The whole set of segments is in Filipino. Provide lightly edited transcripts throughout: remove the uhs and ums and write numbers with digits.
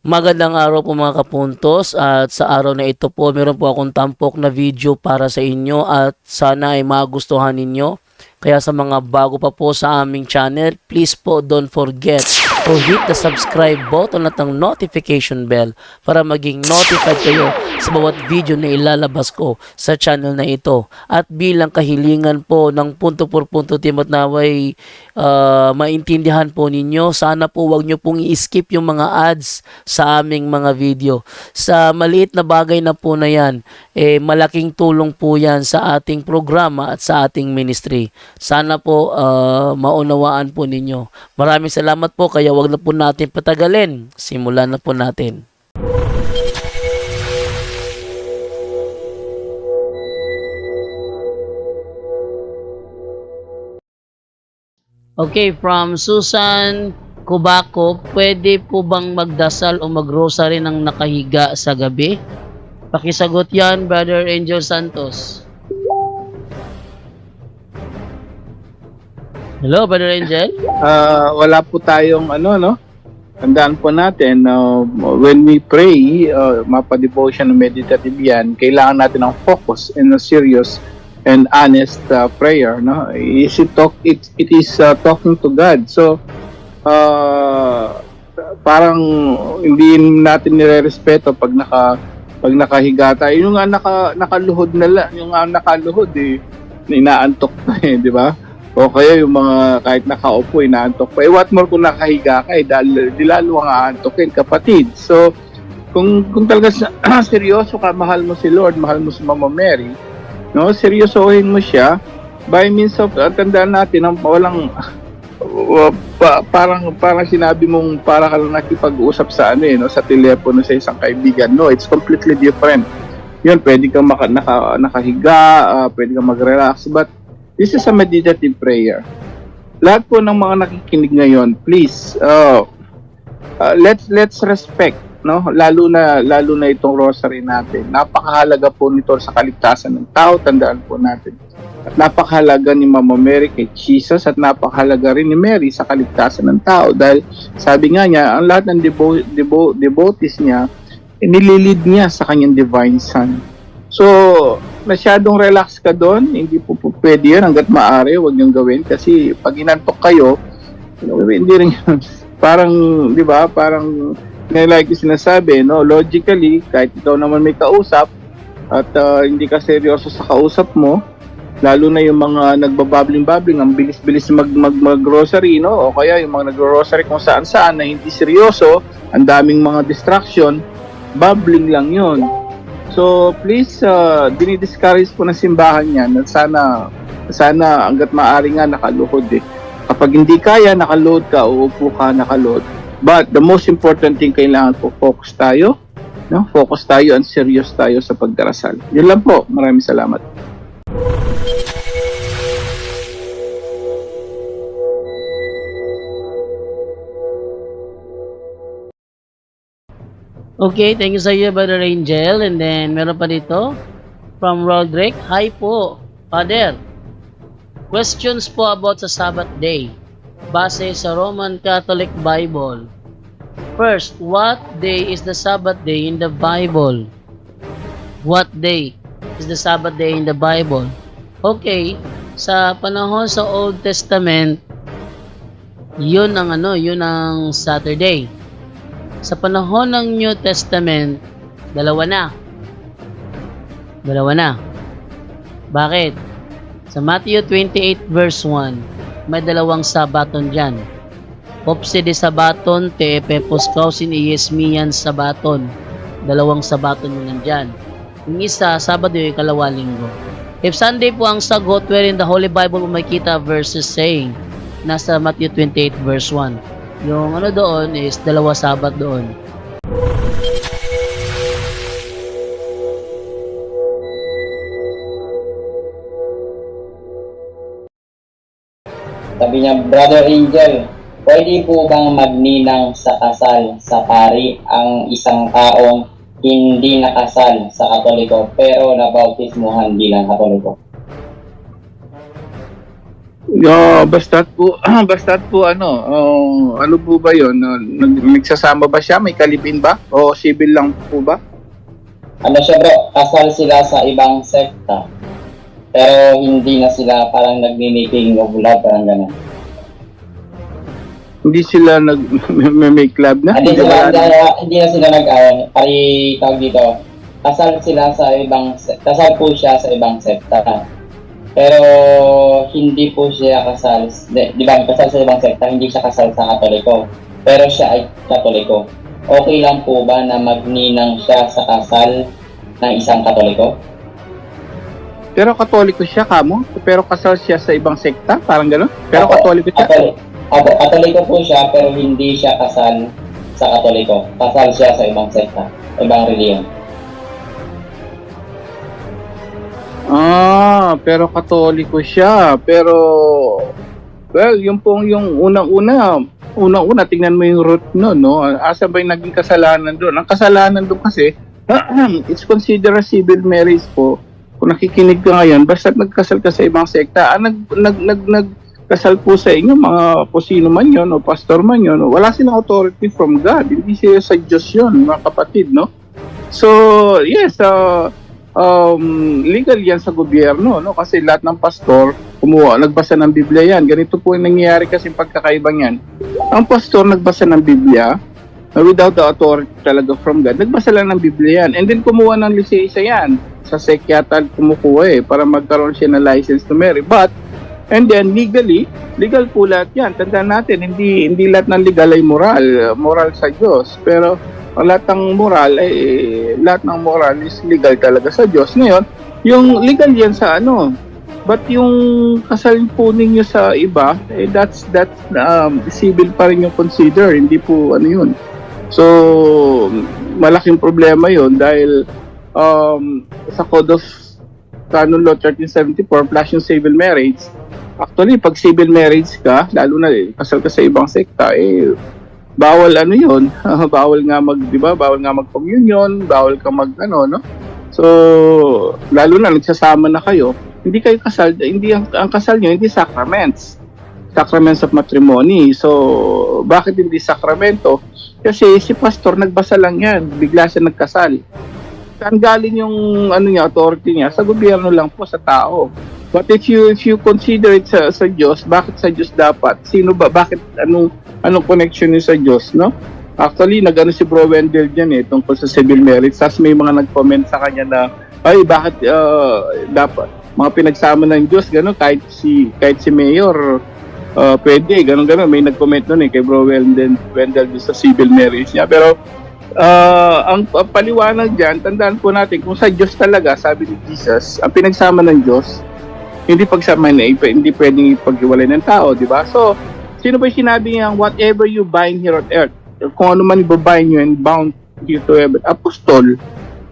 Magandang araw po mga kapuntos, at sa araw na ito po meron po akong tampok na video para sa inyo at sana ay magustuhan ninyo. Kaya sa mga bago pa po sa aming channel, please po don't forget to hit the subscribe button at ang notification bell para maging notified kayo sa bawat video na ilalabas ko sa channel na ito. At bilang kahilingan po ng punto por punto team at naway maintindihan po ninyo, sana po wag nyo pong i-skip yung mga ads sa aming mga video. Sa maliit na bagay na po na yan, malaking tulong po yan sa ating programa at sa ating ministry. Sana po maunawaan po ninyo. Maraming salamat po, kaya wag na po natin patagalin. Simulan na po natin. Okay, from Susan Kubako, pwede po bang magdasal o mag-rosary ng nakahiga sa gabi? Pakisagot yan, Brother Angel Santos. Hello, Brother Angel? Wala po tayong tandaan po natin, when we pray, mapa-devotion and meditative yan, kailangan natin ng focus and a serious and honest prayer, no? It is talking to God. So, parang hindi natin nire-respeto pag nakahiga tayo. Yung nga nakaluhod na lang, yung nga nakaluhod inaantok pa di ba? O kaya yung mga kahit nakaupo inaantok pa. What more kung nakahiga ka di lalo ang aantokin, kapatid. So, kung talaga seryoso ka, mahal mo si Lord, mahal mo si Mama Mary, no, seryosohin mo siya by means of tandaan natin ang walang parang sinabi mong para ka lang nakipag-usap sa sa telepono sa isang kaibigan. No, it's completely different. Yun, pwede kang nakahiga, pwede kang mag-relax, but this is a meditative prayer. Lahat po ng mga nakikinig ngayon, please, let's respect, no, lalo na itong rosary natin. Napakahalaga po nito sa kaligtasan ng tao, tandaan po natin. At napakahalaga ni Mama Mary kay Jesus, at napakahalaga rin ni Mary sa kaligtasan ng tao, dahil sabi nga niya, ang lahat ng devotees niya, nililid niya sa kanyang divine son. So, masyadong relax ka doon, hindi po pwede yan hanggat maaari, huwag niyong gawin, kasi pag inantok kayo, hindi rin yun. Parang, di ba, parang like yung sinasabi, no, logically, kahit ikaw naman may kausap at hindi ka seryoso sa kausap mo, lalo na yung mga nagbababling-babling, ang bilis-bilis mag-grocery, no, o kaya yung mga nag-grocery kung saan-saan na hindi seryoso, ang daming mga distraction, babbling lang yun. So, please, dinidiscourage po ng simbahan yan, at sana hanggat maaari nga nakaluhod Kapag hindi kaya, nakaluhod ka, uupo ka, nakaluhod. But the most important thing, kailangan po focus tayo, no? Focus tayo and serious tayo sa pagdarasal. Yun lang po. Maraming salamat. Okay, thank you sa iyo, Brother Angel. And then, meron pa dito from Roderick. Hi po, Father. Questions po about sa Sabbath day base sa Roman Catholic Bible. First, what day is the Sabbath day in the Bible? What day is the Sabbath day in the Bible? Okay, sa panahon sa Old Testament, yun ang Saturday. Sa panahon ng New Testament, dalawa na. Bakit? Sa Matthew 28 verse 1, may dalawang sabaton dyan. Opse de sabaton te epeposkausin iesmian sabaton. Dalawang sabaton yun nandyan. Yung isa, Sabado yung ikalawa linggo. If Sunday po ang sagot, wherein the Holy Bible makita verses saying, nasa Matthew 28 verse 1. Yung doon is dalawa Sabat doon. Sabi niya, Brother Angel, pwede po bang magninang sa kasal sa pari ang isang taong hindi nakasal sa Katoliko pero nabautismuhan bilang Katoliko? Basta't po, basta't po ano po ba yun? Nagsasama ba siya? May kalipin ba? O civil lang po ba? Ano siya bro, kasal sila sa ibang sekta. Pero hindi na sila parang nagmi-making of love, parang gano'n. Hindi sila may club na? Hindi wala na? hindi na sila pari tawag dito. Kasal sila sa kasal po siya sa ibang sekta. Pero hindi po siya kasal, di ba, kasal sa ibang sekta, hindi siya kasal sa Katoliko. Pero siya ay Katoliko. Okay lang po ba na magninang siya sa kasal ng isang Katoliko? Pero Katoliko siya, kamo? Pero kasal siya sa ibang sekta? Parang gano'n? Pero Katoliko siya? Katoliko po siya, pero hindi siya kasal sa Katoliko. Kasal siya sa ibang sekta, ibang reliyon. Pero Katoliko siya. Pero, well, yung unang-una, tingnan mo yung root no, no? Asa ba yung naging kasalanan doon? Ang kasalanan doon kasi, it's considered a civil marriage po. Kung nakikinig ka ngayon, basta nagkasal ka sa ibang sekta, nagkasal po sa inyo, mga sino man yun, o pastor man yun, wala silang authority from God. Hindi siya sa Diyos yun, mga kapatid, no? So, yes, legal yan sa gobyerno, no? Kasi lahat ng pastor nagbasa ng Biblia yan. Ganito po yung nangyayari kasi pagkakaibang yan. Ang pastor nagbasa ng Biblia without the authority talaga from God. Nagbasa lang ng Biblia yan. And then kumuha ng lisensya yan. Sa psychiatrist kumukuha para magkaroon siya ng license to marry. And then legal po lahat yan. Tandaan natin, hindi lahat ng legal ay moral sa Diyos. Pero lahat ng moral is legal talaga sa Diyos. Ngayon, yung legal yan sa but yung kasal po ninyo sa iba, that's civil pa rin yung consider, hindi po yun. So, malaking problema yun dahil sa Code of Canon Law 1374 plus yung civil marriage, actually, pag civil marriage ka, lalo na kasal ka sa ibang sekta, bawal yun. Bawal nga bawal nga mag-communion, bawal ka no? So, lalo na nagsasama na kayo, hindi kayo kasal, ang kasal nyo, hindi sacraments of matrimony. So, bakit hindi sakramento? Kasi si pastor nagbasa lang yan, bigla siya nagkasal. Saan galing yung authority niya? Sa gobyerno lang po, sa tao. But if you consider it sa Diyos, bakit sa Diyos dapat? Sino ba? Bakit anong connection niya sa Diyos, no? Actually, si Bro Wendell dyan tungkol sa civil marriage. Tapos may mga nag-comment sa kanya na, ay, bakit dapat mga pinagsama ng Diyos, gano'n, kahit si Mayor, pwede, gano'n. May nag-comment nun kay Bro Wendell sa civil marriage niya. Pero, ang paliwanag dyan, tandaan po natin, kung sa Diyos talaga, sabi ni Jesus, ang pinagsama ng Diyos, hindi pagsama hindi pwedeng ipaghiwalay ng tao, di ba? So, sino ba sinabi niya, whatever you bind here on earth, kung ano man ibabind nyo and bound you to heaven, apostol.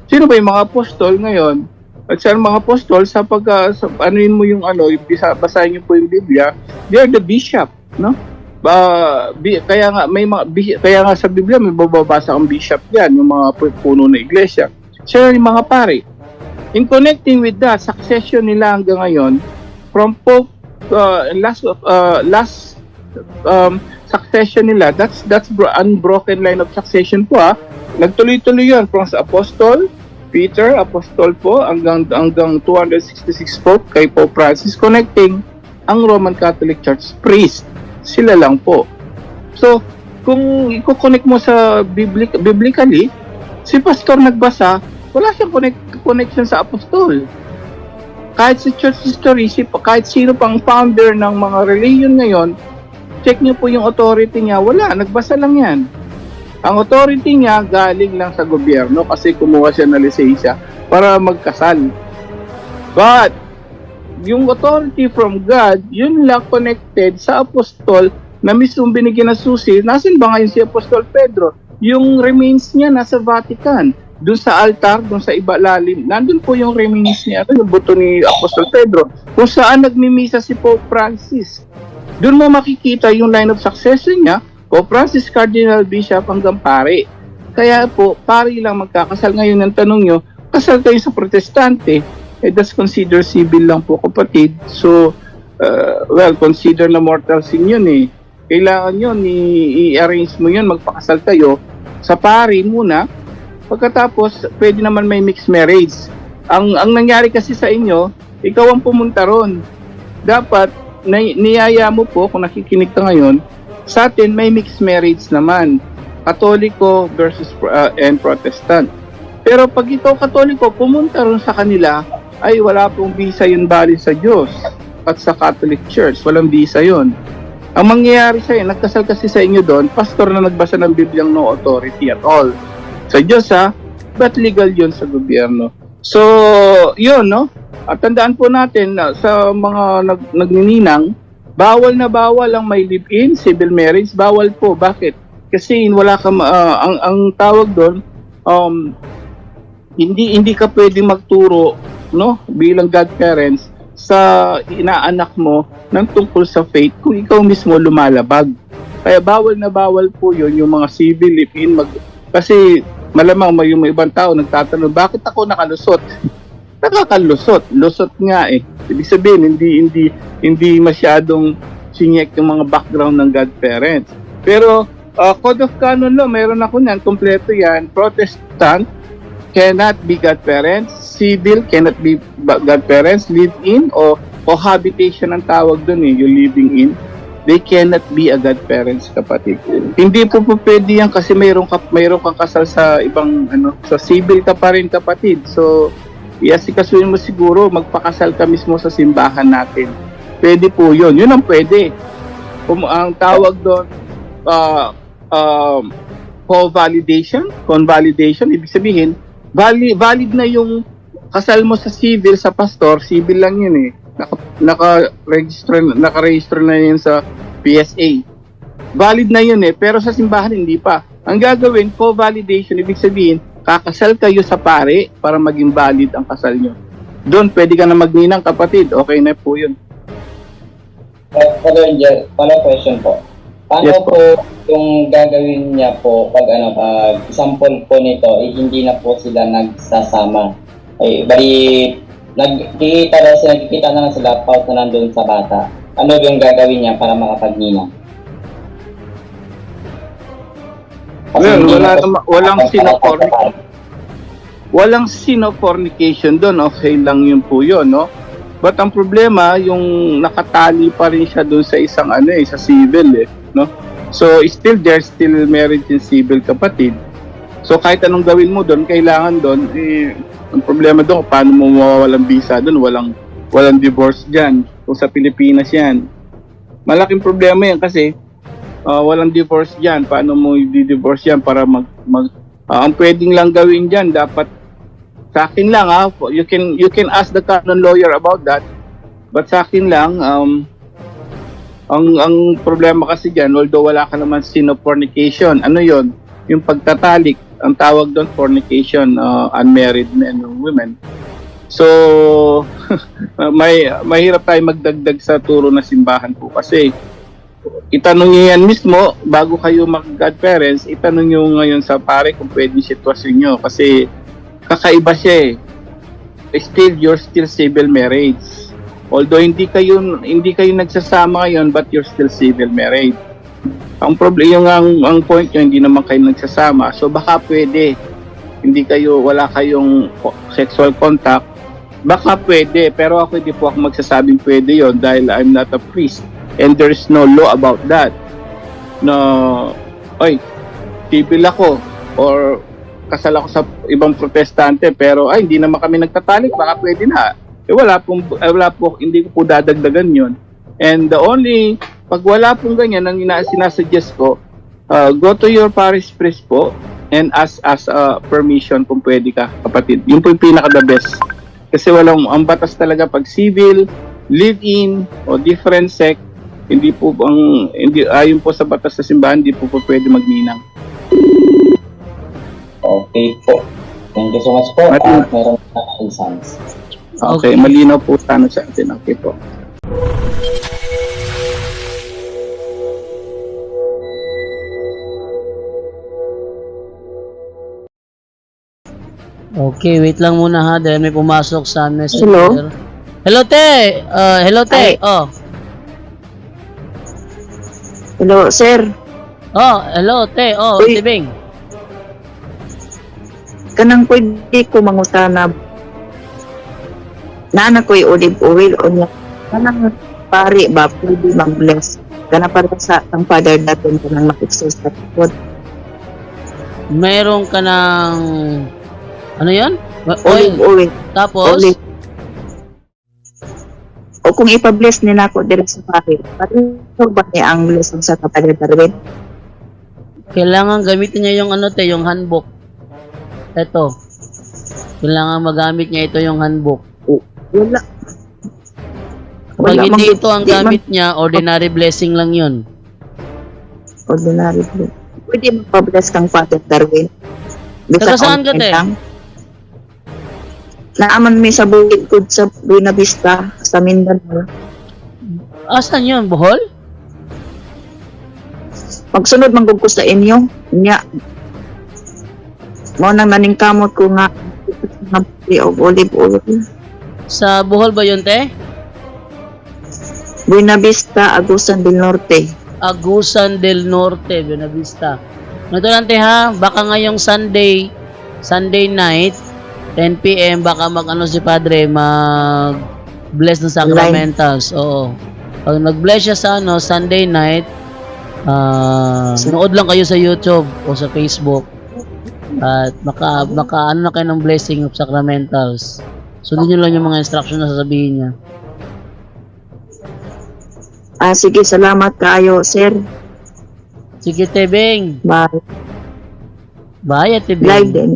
Sino ba yung mga apostol ngayon? At sa mga apostol, anuin mo yung basahin niyo po yung Biblia, they are the bishop, no? Kaya nga sa Biblia may bababasa ang bishop diyan, yung mga puno ng iglesia. Sila yung mga pare. In connecting with that, succession nila hanggang ngayon, from Pope, last succession nila, that's unbroken line of succession po. Nagtuloy-tuloy yun from sa apostol, Peter, apostol po, hanggang 266 Pope kay Pope Francis, connecting ang Roman Catholic Church priest. Sila lang po. So, kung i-connect mo sa biblically, si pastor nagbasa, wala siyang connection sa apostol. Kahit sa church history, kahit sino pang founder ng mga religion ngayon, check niyo po yung authority niya, wala, nagbasa lang yan. Ang authority niya galing lang sa gobyerno kasi kumuha siya ng lisensya para magkasal. But, yung authority from God, yun lang connected sa apostol na mismong binigyan ng susi. Nasaan ba ngayon si Apostol Pedro? Yung remains niya nasa Vatican. Doon sa altar, doon sa ibalalim, nandun po yung remains niya, yung buto ni Apostol Pedro. Kung saan nagmimisa si Pope Francis. Doon mo makikita yung line of succession niya, Pope Francis, Cardinal, Bishop, hanggang pare. Kaya po, pare lang magkakasal. Ngayon ang tanong nyo, kasal kayo sa protestante, that's considered civil lang po, kapatid. So, well, consider na mortal sin yun eh. Kailangan yun, i-arrange mo yun, magpakasal kayo sa pari muna. Pagkatapos, pwede naman may mixed marriage. Ang nangyari kasi sa inyo, ikaw ang pumunta ron. Dapat, niyaya mo po, kung nakikinig ka ngayon, sa atin may mixed marriage naman. Katoliko versus and Protestant. Pero pag ikaw Katoliko, pumunta ron sa kanila, ay wala pong visa yun bali sa Diyos at sa Catholic Church. Walang visa yun. Ang mangyayari sa'yo, nagkasal kasi sa inyo doon, pastor na nagbasa ng Bibliang no authority at all. Sa Diyos but legal yun sa gobyerno. So, yun, no? At tandaan po natin na sa mga nagnininang, bawal na bawal ang may live-in, civil marriage, bawal po. Bakit? Kasi wala ka, ang tawag doon, hindi ka pwedeng magturo, no? Bilang godparents, sa inaanak mo ng tungkol sa faith kung ikaw mismo lumalabag. Kaya bawal na bawal po yun, yung mga civil live-in, kasi malamang may ibang tao nagtatanong, bakit ako nakalusot? Nakakalusot. Lusot nga eh. Ibig sabihin, hindi masyadong sinyek yung mga background ng godparents. Pero, Code of Canon Law, meron ako niyan, kompleto yan. Protestant cannot be godparents. Civil cannot be godparents. Live-in o cohabitation ang tawag doon eh, yung living in. They cannot be a godparents, kapatid. Hindi po pwede yan kasi mayroon kang kasal sa ibang sa civil ka pa rin, kapatid. So, iasikasuhin mo siguro magpakasal ka mismo sa simbahan natin. Pwede po 'yun. 'Yun ang pwede. Ang tawag doon convalidation, ibig sabihin valid na yung kasal mo sa civil, sa pastor, civil lang 'yun eh. Naka-register na yun sa PSA. Valid na yun eh, pero sa simbahan hindi pa. Ang gagawin, co-validation, ibig sabihin, kakasal kayo sa pare para maging valid ang kasal nyo. Doon, pwede ka na magninang, kapatid. Okay na po yun. Pero Angel, follow question po. Paano Yes, po yung gagawin niya po pag example po nito, hindi na po sila nagsasama. Ay, bali, nagkikita na lang sila, paut na nandun sa bata. Ano yung gagawin niya para makapagninang? Well, walang sino-fornication doon. Okay lang yun po yun, no? But ang problema, yung nakatali pa rin siya doon sa isang sa civil no? So, there's still marriage in civil, kapatid. So, kahit anong gawin mo doon, kailangan doon, ang problema doon, paano mo mawawalang visa doon? Walang divorce dyan. Kung sa Pilipinas yan. Malaking problema yan kasi walang divorce dyan. Paano mo i-divorce yan para ang pwedeng lang gawin dyan, dapat sa akin lang you can ask the canon lawyer about that. But sa akin lang, ang problema kasi dyan, although wala ka naman sin of fornication, ano yon? Yung pagtatalik, ang tawag doon fornication, unmarried men or women. So, mahirap tayo magdagdag sa turo na simbahan po kasi itanong nyo yan mismo bago kayo mag-godparents, itanong nyo ngayon sa pare kung pwede sitwasyon nyo kasi kakaiba siya eh. You're still civil marriage. Although hindi kayo nagsasama ngayon, but you're still civil married. Ang problema, ang point nyo, hindi naman kayo nagsasama. So baka pwede, wala kayong sexual contact, baka pwede, pero hindi po ako magsasabing pwede yon dahil I'm not a priest and there's no law about that. No, civil ako or kasal ako sa ibang protestante pero hindi naman kami nagtatalik, baka pwede na. Wala po, hindi ko po dadagdagan yon. And pag wala pong ganyan, ang sinasuggest ko, go to your parish priest po and ask permission kung pwede ka, kapatid. Yun po yung pinaka-the best. Kasi ang batas talaga pag civil, live-in, o different sect, ayon po sa batas sa simbahan, hindi po pwede magninang. Okay po. Thank you so much po. Meron na license. Okay, malinaw po sana sa atin. Okay po. Okay, wait lang muna ha dahil may pumasok sa messenger. Hello? Hello te. Hello te. Ay. Oh. Hello, sir. Oh, hello, te. Oh, Uy. Tibing. Kanang pwede ko mangutana. Nana ko'y olive oil o niya. Kanang pari ba pwede mag-bless? Kana para sa ang father natin kanang mag-exercise sa food. Mayroon ka ng ano 'yon? Olive oil. Tapos Olive. O kung ipa-bless ni nako dire sa pari. Paano ba niya ang blessing sa Father Darwin? kailangan gamitin niya yung ano, te, yung handbook. Ito. Kailangan magamit niya ito yung handbook. Wala. Pag Wala hindi man- ito ang di man- gamit niya, ordinary blessing lang 'yun. Ordinary bless. Pwede magpa-bless kang Father Darwin. Taga saan ka, te? Naaman mi sa bukid ko sa Buena Vista, sa Mindanao. Asan 'yun, Bohol? Pagsunod man gud ko sa inyo, nya. Mo nang naningkamot ko nga ng olive oil. Sa Bohol ba 'yun, te? Buena Vista, Agusan del Norte. Agusan del Norte, Buena Vista. Ito lang, te, ha, baka ngayong Sunday night, 10 PM, baka mag-ano si Padre, mag-bless ng sacramentals. Oo. Pag nag-bless siya sa ano, Sunday night, nood lang kayo sa YouTube o sa Facebook. At maka ano na kayo ng blessing of sacramentals. Sundin nyo lang yung mga instruction na sasabihin niya. Sige, salamat kayo, sir. Sige, Tebeng. Bye. Bye, Tebeng. Live din.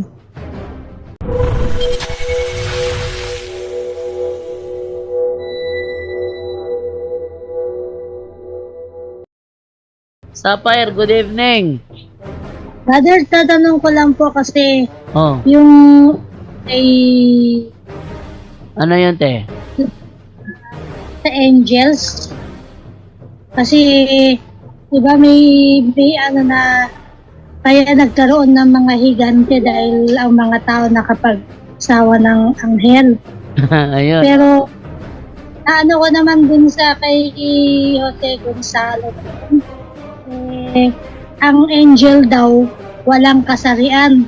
Sapphire, good evening. Brother, tatanong ko lang po kasi Oh, yung ay ano yun, te? sa angels kasi di ba may ano na kaya nagkaroon ng mga higante dahil ang mga tao nakapagsawa ng anghel. Ayun. Pero ano ko naman dun sa kay Jose Gonzalo, ang angel daw walang kasarian.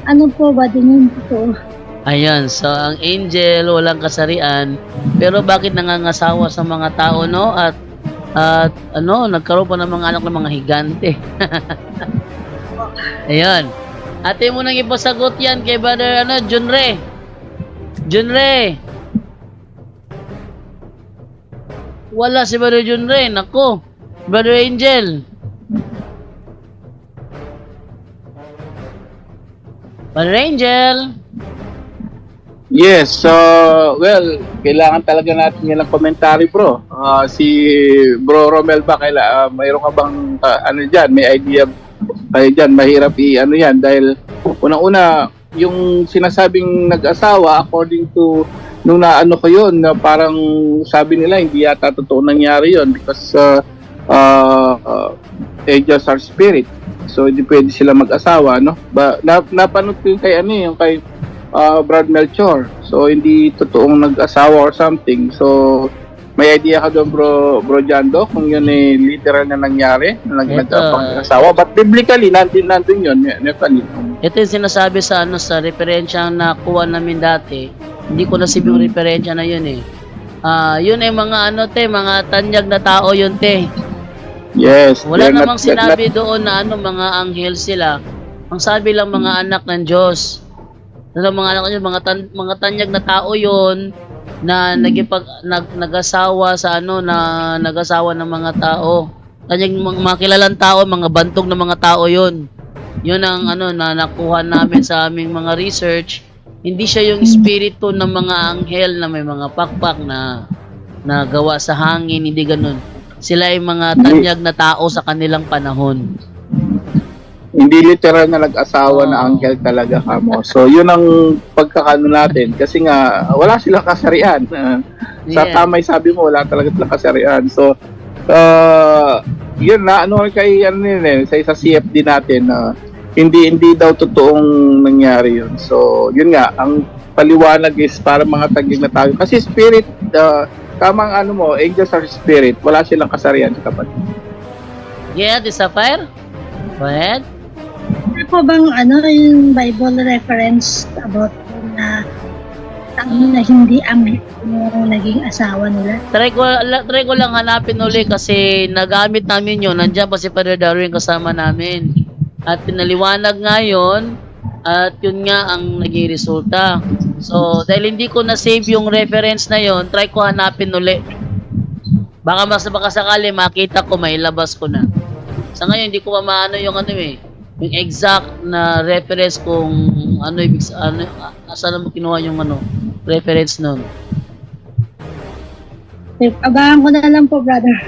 Ano po ba din yung totoo? Ayun, so ang angel walang kasarian, pero bakit nangangasawa sa mga tao, no? At ano, nagkaroon pa ng mga anak ng mga higante. Ayun. Ate mo nang ipasagot yan kay Brother Junre. Junre. Wala si Brother Junre, nako. Brother Angel. Brother Angel. Yes, so, well, kailangan talaga natin yan ng komentary, bro. Si Bro Romel ba, mayroon ka bang, ano dyan, may idea kayo dyan, mahirap ano yan, dahil unang-una, yung sinasabing nag-asawa, according to, nung naano ko yun, na parang sabi nila, hindi yata totoo nangyari yun, because angels are spirit, so hindi pwede sila mag-asawa, no? Napanood ko yung kay, yung kay, Brad Melchor. So, hindi totoong nag-asawa or something. So, may idea ka doon, bro Jando, kung yun literal na nangyari, na nag-asawa. But biblically, nandun yun. Ito yung sinasabi sa sa referensya na nakuha namin dati. Hindi ko nasib yung referensya na yun eh. Yun ay mga mga tanyag na tao yun, te. Yes. Wala namang sinabi doon na mga anghel sila. Ang sabi lang mga anak ng Diyos. Mga tanyag na tao yon na nag-asawa sa na nag-asawa ng mga tao. Tanyag mga kilalang tao, mga bantog na mga tao yon. Yun ang na nakuha namin sa aming mga research. Hindi siya yung espiritu ng mga anghel na may mga pakpak na gawa sa hangin, hindi ganun. Sila ay mga tanyag na tao sa kanilang panahon. Hindi literal na nag-asawa na anghel talaga kamo. So, yun ang pagkakano natin. Kasi nga, wala silang kasarian. Sa tamay sabi mo, wala talaga silang kasarian. So, yun na, kay sa CFD natin, hindi daw totoong nangyari yun. So, yun nga, ang paliwanag is para mga tagig na tao. Kasi spirit, tamang angels are spirit, wala silang kasarian sa kapatid. Yeah, the Sapphire? Go ahead. Ano po bang yung Bible reference about na na hindi anghel yung naging asawa nila? Try ko lang hanapin uli kasi nagamit namin yun. Nandiyan pa si Father Darwin kasama namin. At pinaliwanag nga yun. At yun nga ang naging resulta. So, dahil hindi ko na-save yung reference na yun, try ko hanapin uli. Baka sakali makita ko, mailabas ko na. Sa ngayon, hindi ko pa maano yung yung exact na reference kung saan mo kinuha yung reference nun. Abangan ko na lang po, brother.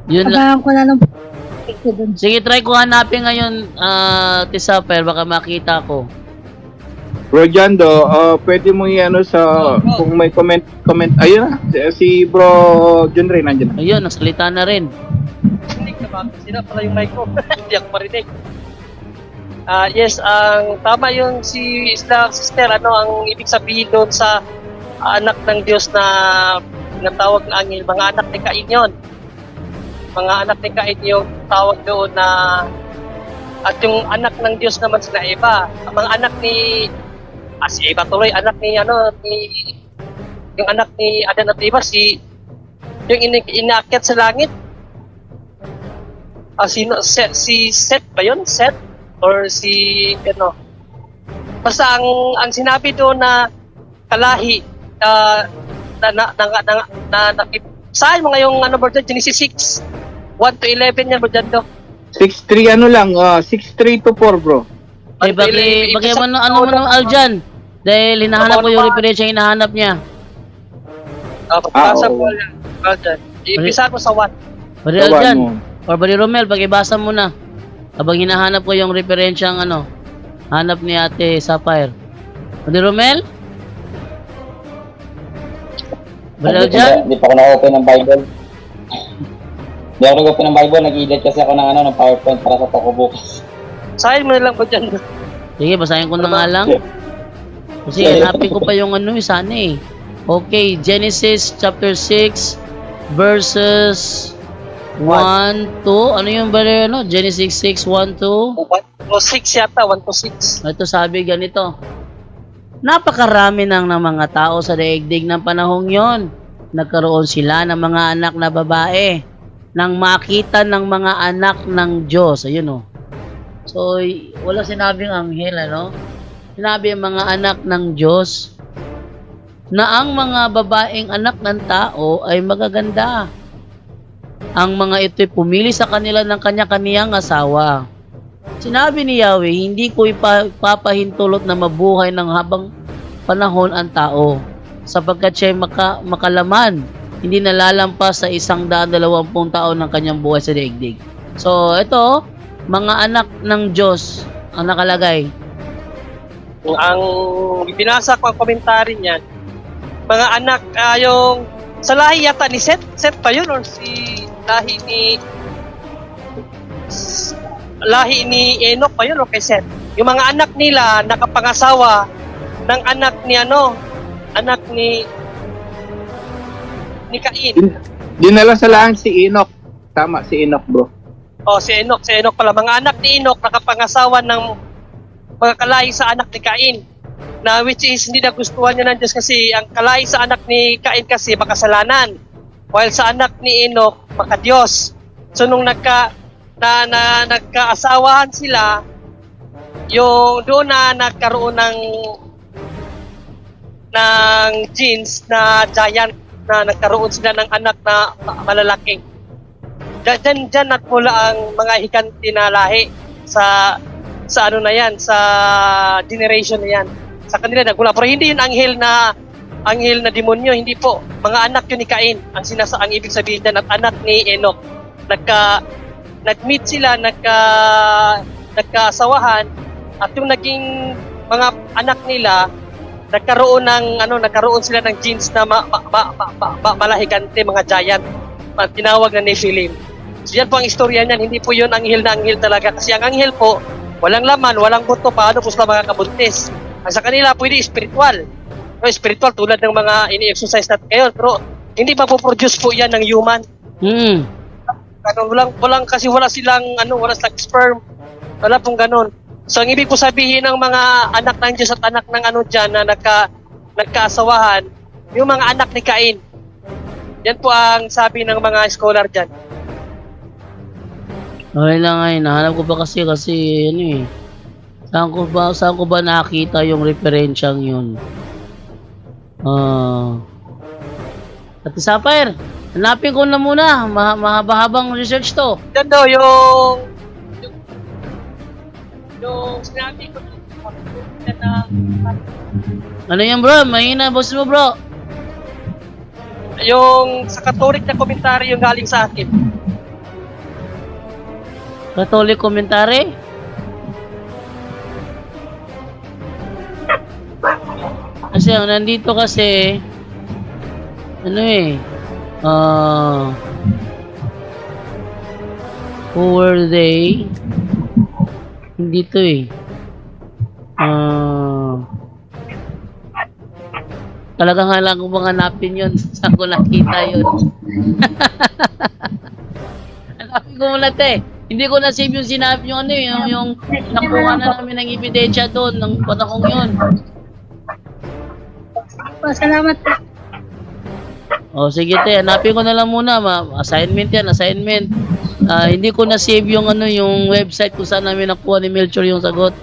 Yun lang. Abangan ko na lang po. Dun. Sige, try ko hanapin ngayon, Tisapel, baka makita ko. Bro Jando, pwede mo kung may comment, ayun na, si Bro John Ray nandiyan na. Ayun, nasalita na rin. Sira pala yung mic ko. Hindi ako marinig. Yes, ang tama yung sister, ang ibig sabihin doon sa anak ng Diyos na tinatawag na angel, mga anak ni Cain yun. Mga anak ni Cain yung tawag doon na, at yung anak ng Diyos naman sila Eva. Ang mga anak ni si Eva tuloy, anak ni yung anak ni Adan at Eva, yung inaakyat sa langit. Si Seth ba yun? Seth? Or si basta ang sinabi doon na kalahi saan mga yung Bro John? Genesis 6 1 to 11 yan, Bro John, 6-3 6-3 to 4, bro. Eh, bagay mo ng Aljan. Dahil hinahanap ko yung reference yung hinahanap niya. Pagkasa ko yan, Bro John. Iisa ko sa 1. Bari Aljan, or Bari Romel, bagibasa mo na. Habang hinahanap ko yung referensyang hanap ni Ate Sapphire. Bari Romel? Bari Aljan? Hindi pa ako na-open ng Bible. Hindi ako nag-open ng Bible, nag-edit kasi ako ng PowerPoint para sa Toko bukas. Sahin mo na lang, Bro John. Sige, basahin ko na nga lang. Kasi hanapin ko pa yung sana eh. Okay, Genesis chapter 6 verses 1 to, ano yung bali, Genesis 6, 1 to? 1 to 6 yata, 1 to 6. Ito sabi ganito. Napakarami ng mga tao sa daigdig ng panahong yon. Nagkaroon sila ng mga anak na babae nang makita ng mga anak ng Diyos. Ayun So, wala sinabing anghel, Sinabi ang mga anak ng Diyos na ang mga babaeng anak ng tao ay magaganda. Ang mga ito'y pumili sa kanila ng kanya-kaniyang asawa. Sinabi ni Yahweh, hindi ko ipapahintulot na mabuhay ng habang panahon ang tao, sapagkat siya'y makalaman, hindi nalalampas sa 120 taon ng kanyang buhay sa daigdig. So, ito, mga anak ng Diyos ang nakalagay. Ang binasa ko ang komentary niyan, mga anak, yung sa lahi yata ni Seth. Seth pa yun or lahi ni Enoch pa yun o kay Seth? Yung mga anak nila nakapangasawa ng anak ni Cain. Dinala sa langit si Enoch. Tama, si Enoch, bro. Si Enoch pala. Mga anak ni Enoch nakapangasawa ng mga kalahi sa anak ni Cain. Na which is hindi nagustuhan niya ng Diyos kasi ang kalahi sa anak ni Cain kasi makasalanan. While sa anak ni Enoch, maka-Diyos. So nung nagkaasawahan sila, yung doon na nagkaroon ng genes na giant, na nagkaroon sila ng anak na malalaki. Diyan nagmula ang mga hikanti na lahi sa sa generation na yan. Sa kanila nagmula. Pero hindi yun anghel na demonyo, hindi po. Mga anak yun ni Cain. Ang ibig sabihin niyan at anak ni Enoch. Nag-meet sila, nagkaasawahan, at yung naging mga anak nila, nagkaroon sila ng genes na malahikante, mga giant, tinawag na Nephilim. So yan po ang istorya niyan, hindi po yun anghel na anghel talaga. Kasi ang anghel po, walang laman, walang buto, paano po sila mga kabuntis. Sa kanila, pwede spiritual. Spiritual tulad ng mga ini-exercise natin ngayon, pero hindi mapoproduce po yan ng human. Ano, walang kasi wala silang sperm. Wala pong ganun. So ang ibig po sabihin ng mga anak ng Diyos at anak ng diyan na nagkaasawahan, yung mga anak ni Cain. Yan po ang sabi ng mga scholar diyan. Okay lang ay, nahanap ko pa kasi ano eh. Saan ko ba nakita yung referensyang yun? Ate Sapphire, hanapin ko na muna. Mahaba-habang research to. Yan daw yung sinabi ko na Ano yan bro? Mahina boss mo bro. yung sa Catholic na komentaryo yung galing sa akin. Catholic commentary? Kasi ang nandito kasi ano eh who were they? Hindi to eh. Talagang halang ko bang hanapin yun. Saan ko nakita yun? Hanapin ko muna te. Hindi ko na-save yung sinabi yung yung nakuha na namin ng ebidensya doon ng panahong yun. Salamat po. O sige te, hanapin ko na lang muna. Assignment yan, assignment. Hindi ko na-save yung yung website kung saan namin nakuha ni Melchor yung sagot.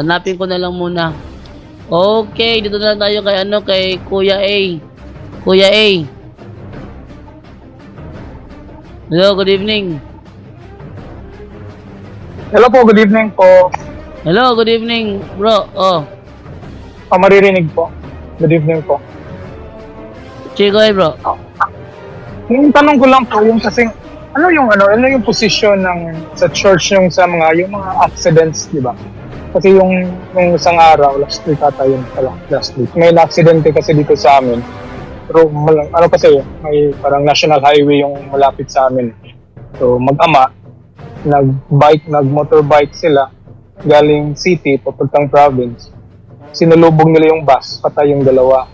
Hanapin ko na lang muna. Okay, dito na lang tayo kay Kuya A. Kuya A. Hello, good evening. Hello po, good evening po. Hello, good evening, bro. Maririnig po. Good evening po. Chico, bro. Yung tanong ko lang po, yung kasing, ano yung position ng sa church yung yung mga accidents, di ba? Kasi yung isang araw, last week ata yun pala, last week. May na-accidente kasi dito sa amin. Pero kasi, may parang national highway yung malapit sa amin. So mag-ama, nag-motorbike sila galing city papuntang province. Sinulubog nila yung bus, patay yung dalawa.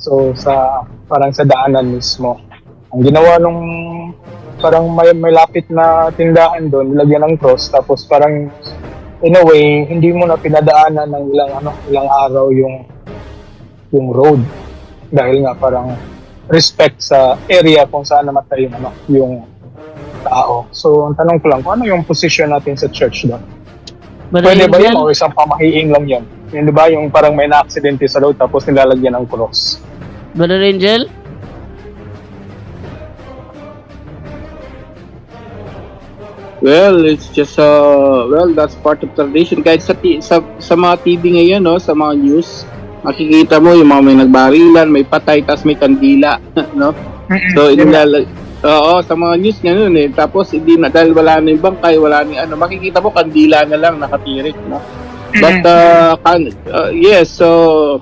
So parang sa daanan mismo. Ang ginawa nung parang may lapit na tindahan doon, nilagyan ng cross, tapos parang in a way hindi mo na pinadaanan ng ilang araw yung road dahil nga parang respect sa area kung saan namatay yung tao. So ang tanong ko lang, kung ano yung position natin sa church doon? Pwede ba yun o isang pamahiing lang yan? Yun, di ba? Yung parang may na-aksidente sa road tapos nilalagyan ng cross. Brother Angel? Well, it's just that's part of tradition. Kahit sa mga TV ngayon, no, sa mga news, makikita mo yung mga may nagbarilan, may patay, tas may kandila, no? So sa mga news ngayon eh. Tapos hindi na, dahil wala na yung bangkay, wala na makikita mo kandila na lang nakatirik, no? But yes, so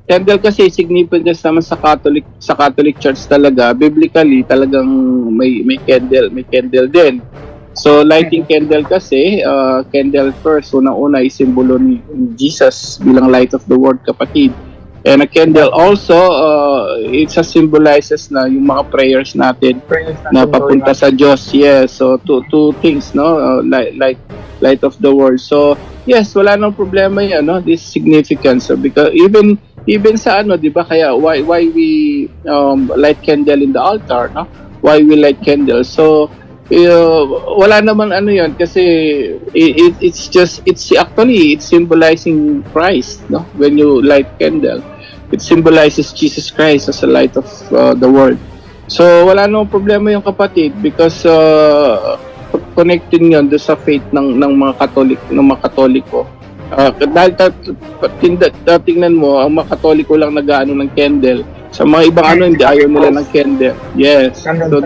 candle kasi significance naman sa Catholic Church talaga. Biblically talagang may candle din. So lighting candle kasi, candle first, unang-una ay simbolo ni Jesus bilang light of the world, kapatid. And a candle also, it symbolizes na yung mga prayers natin na papunta sa Diyos. Yes, so two things, no? Light of the world. So yes, wala nang problema yan, no? This significance. So, because even sa di ba, kaya why we light candle in the altar, no? Why we light candles? So wala naman yan kasi it's symbolizing Christ, no? When you light candle, it symbolizes Jesus Christ as a light of the world. So wala namang problema yung kapatid because connecting yun do sa faith ng mga Katoliko. Dahil tingnan mo, ang mga Katoliko lang nag-aano ng candle. Sa mga ibang hindi ayaw nila ng candle. Yes. So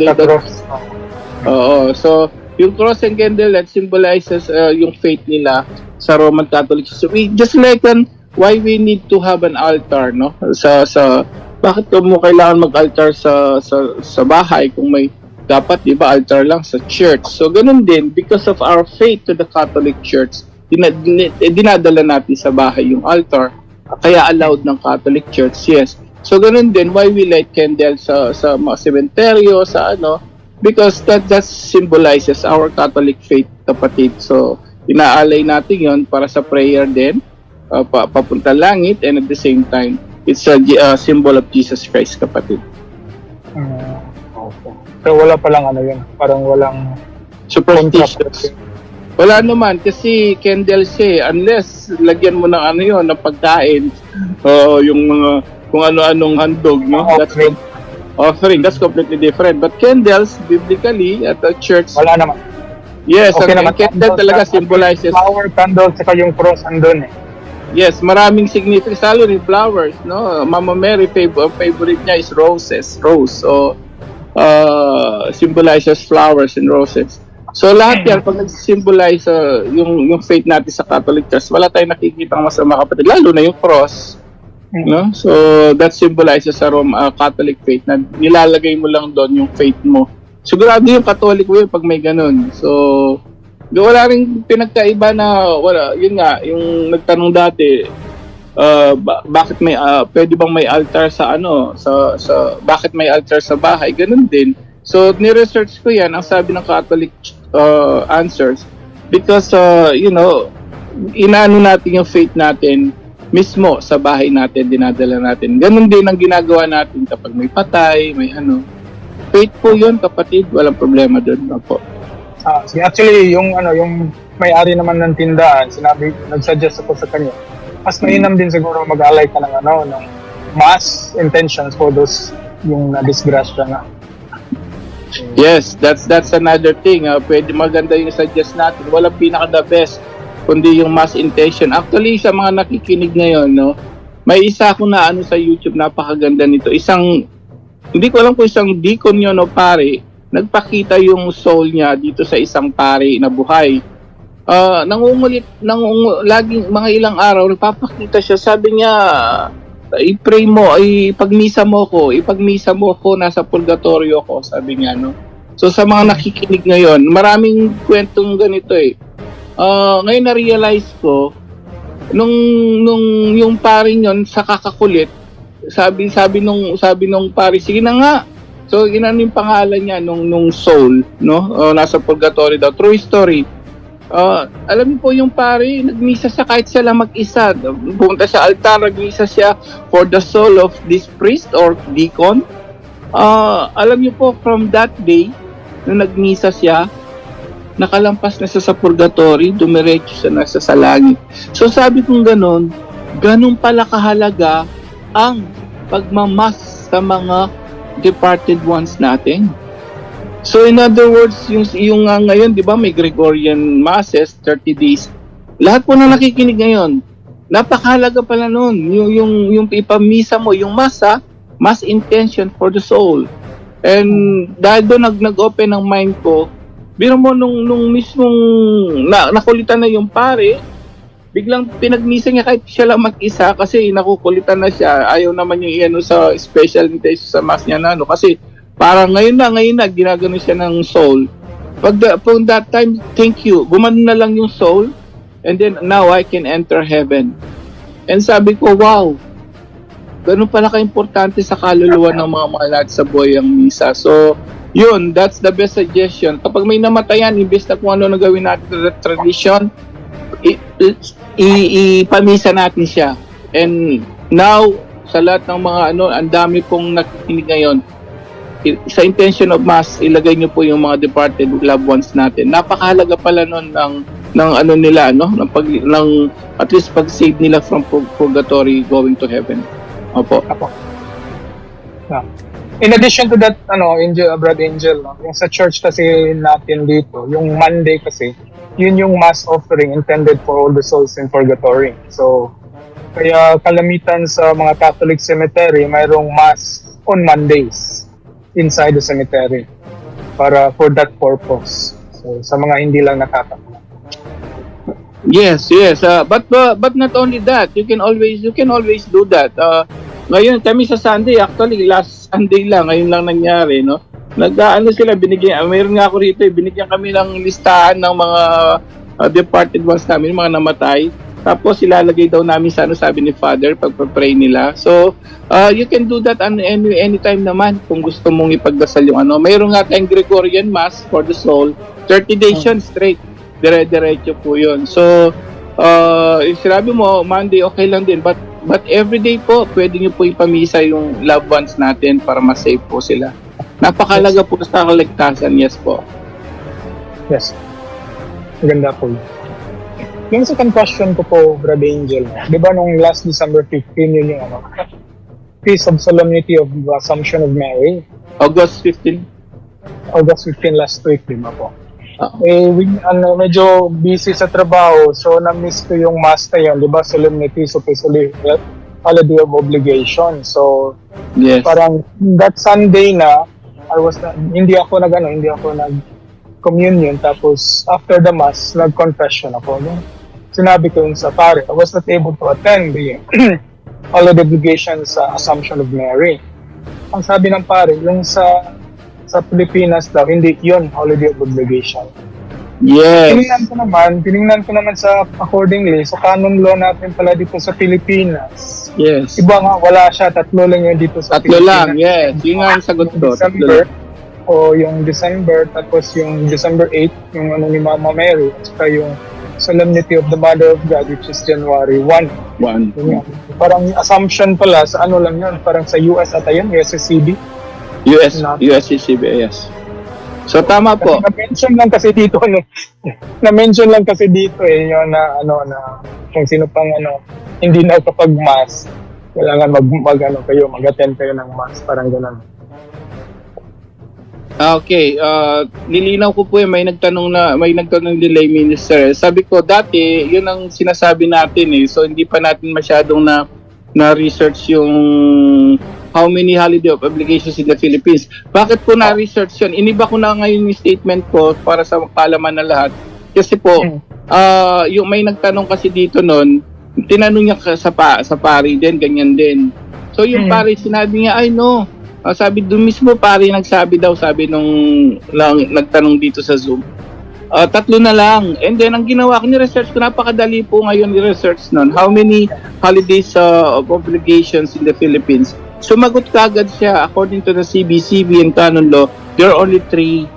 so yung cross and candle that symbolizes yung faith nila sa Roman Catholic. So just like why we need to have an altar, no? Bakit mo kailangan mag-altar sa bahay kung may dapat, di ba, altar lang sa church? So ganun din, because of our faith to the Catholic Church, dinadala natin sa bahay yung altar. Kaya allowed ng Catholic Church, yes. So ganun din, why we light candles sa mga sementeryo, sa ano, because that symbolizes our Catholic faith, kapatid. So inaalay natin yon para sa prayer din, papunta langit, and at the same time, it's a symbol of Jesus Christ, kapatid. Okay. So wala palang ano yun, parang walang Superstitious. Wala naman, kasi candles unless lagyan mo ng ano yun, ng pagkain, yung mga kung ano-anong handog, no? That's offering. That's completely different. But candles, biblically, at the church, wala naman. yes, Okay ang naman. candle talaga symbolizes, Flower, candle, saka yung cross andun eh. yes, maraming significance, lalo rin flowers, no? Mama Mary, favorite niya is roses, rose. So, symbolizes flowers and roses. So, lahat yan, pag nag-symbolize yung faith natin sa Catholic Church, wala tayong nakikita masama, kapatid, lalo na yung cross. No? So that symbolizes sa Catholic faith na nilalagay mo lang doon yung faith mo. Sigurado yung Catholic way pag may ganun. So wala ring pinagkaiba na wala, yun nga, yung nagtanong dati, bakit may pwede bang may altar sa ano, sa bakit may altar sa bahay? Ganun din. So ni-research ko yan, ang sabi ng Catholic answers, because inaano natin yung faith natin mismo sa bahay natin, dinadala natin. Ganun din ang ginagawa natin kapag may patay, may ano. Faith po yun, kapatid. Walang problema doon. Opo. Actually, yung may-ari naman ng tindahan, nag-suggest ako sa kanya. Mas mainam din siguro mag-alay ka ng mass intentions for those yung na-disgrasya na. Yes, that's another thing. Pwede maganda yung suggest natin. Walang pinaka-the best kundi yung mass intention. Actually, sa mga nakikinig ngayon, no, may isa ako na sa YouTube, napakaganda nito. Hindi ko alam kung isang deacon yun o pare, nagpakita yung soul niya dito sa isang pare na buhay. Nangungulit, laging mga ilang araw, nagpapakita siya. Sabi niya, i-pray mo, ipagmisa mo ko, nasa purgatorio ko, sabi niya, no. So sa mga nakikinig ngayon, maraming kwentong ganito ngayon na-realize ko, nung yung paring yon sa kakakulit, sabi nung pare, sige na nga. So inano yung pangalan niya nung soul, no? Nasa purgatory daw. True story. Alam niyo po yung pare, nagmisa siya kahit siya lang mag-isa. Pumunta sa altar, nagmisa siya for the soul of this priest or deacon. Alam niyo po, from that day, nung nagmisa siya, nakalampas na siya sa purgatory, dumiretso siya na sa langit. So sabi kong ganun pala kahalaga ang pagmamas sa mga departed ones natin. So in other words, yung ngayon, di ba, may Gregorian masses, 30 days. Lahat po na nakikinig ngayon, napakahalaga pala nun. Yung ipamisa mo, yung mass intention for the soul. And dahil doon nag-open ang mind ko, biro mo nung mismong nakulitan na yung pare, biglang pinagmisa niya kahit siya lang mag-isa kasi nakukulitan na siya. Ayaw naman yung sa special invitation sa mass niya na kasi parang ngayon na ginagano siya ng soul. From that time, thank you. Gumano na lang yung soul, and then now I can enter heaven. And sabi ko, wow, ganun pala ka-importante sa kaluluwa ng mga mahal sa buhay ang misa. So yun, that's the best suggestion. Kapag may namatayan, imbes na kung ano na gawin natin sa tradition, ipamisa natin siya. And now, sa lahat ng mga ang dami pong nakikinig ngayon, sa intention of mass, ilagay niyo po yung mga departed loved ones natin. Napakahalaga pala nun ng nila, ng at least pag-save nila from purgatory going to heaven. Opo. Yeah. In addition to that, Brad Angel, yung sa church kasi natin dito, yung Monday kasi, yun yung mass offering intended for all the souls in purgatory. So, kaya kalamitan sa mga Catholic cemetery, mayroong mass on Mondays inside the cemetery for that purpose. So, sa mga hindi lang nakakatawa. Yes. But not only that, you can always do that. Ngayon kami sa Sunday, actually last Sunday lang, ngayon lang nangyari, no? Mayroon nga ako rito, binigyan kami ng listahan ng mga departed ones namin, mga namatay. Tapos ilalagay daw namin sa sabi ni Father, pagpa-pray nila. So, you can do that anytime naman kung gusto mong ipagdasal yung Mayroon nga tayong Gregorian Mass for the soul, 30 days yun straight. Dire-diretso po yun. So, sinabi mo, Monday, okay lang din. But every day po, pwede nyo po ipamisa yung loved ones natin para ma-save po sila. Napakalaga po sa kaligtasan, yes po. Yes. Maganda po. Yung second question ko po, Brother Angel, di ba nung last December 15, yun yung Feast of Solemnity of the Assumption of Mary? August 15. August 15 last week, di ba po? Medyo busy sa trabaho, so na-miss ko yung Mass na yun, di ba? Solemnity, so basically, holiday of obligation. So, Yes. parang that Sunday na, hindi ako nag-communion, tapos after the Mass, nag-confession ako. No? Sinabi ko yun sa pare, I was not able to attend the holiday obligation sa Assumption of Mary. Ang sabi ng pare, yung sa Pilipinas daw, hindi yun holiday of obligation. Yes. Tiningnan ko naman sa accordingly, sa canon law natin pala dito sa Pilipinas. Yes. Iba nga, wala siya, tatlo lang yun dito sa Tatlo Pilipinas. lang, yes. Yun nga ang sagot ko. Tatlo December, lang. o yung December, tapos yung December 8, yung ni Mama Mary, at saka yung Solemnity of the Mother of God, which is January 1. One. Yun yan. Parang assumption pala, sa lang yun, parang sa US ata yun, USCCB. USCCB, yes. So, tama po. Na-mention lang kasi dito, na-mention lang kasi dito yun na, kung sino pang, hindi na kapag mass, kailangan mag-attend kayo ng mass, parang gano'n. Okay, nilinaw ko po may nagtanong din lay minister. Sabi ko dati, yun ang sinasabi natin So hindi pa natin masyadong na-research yung how many holiday of obligations in the Philippines. Bakit po na-research yun? Iniba ko na ngayon yung statement ko para sa kaalaman na lahat. Kasi po, yung may nagtanong kasi dito noon, tinanong niya sa pari din, ganyan din. So yung pari sinabi niya, sabi doon mismo pare nagsabi daw, sabi nung nagtanong dito sa Zoom. 3 na lang. And then ang ginawa ko ni research ko, napakadali po ngayon ni research noon. How many holidays of obligations in the Philippines? Sumagot kagad siya according to the CBCB and canon law, there are only 3.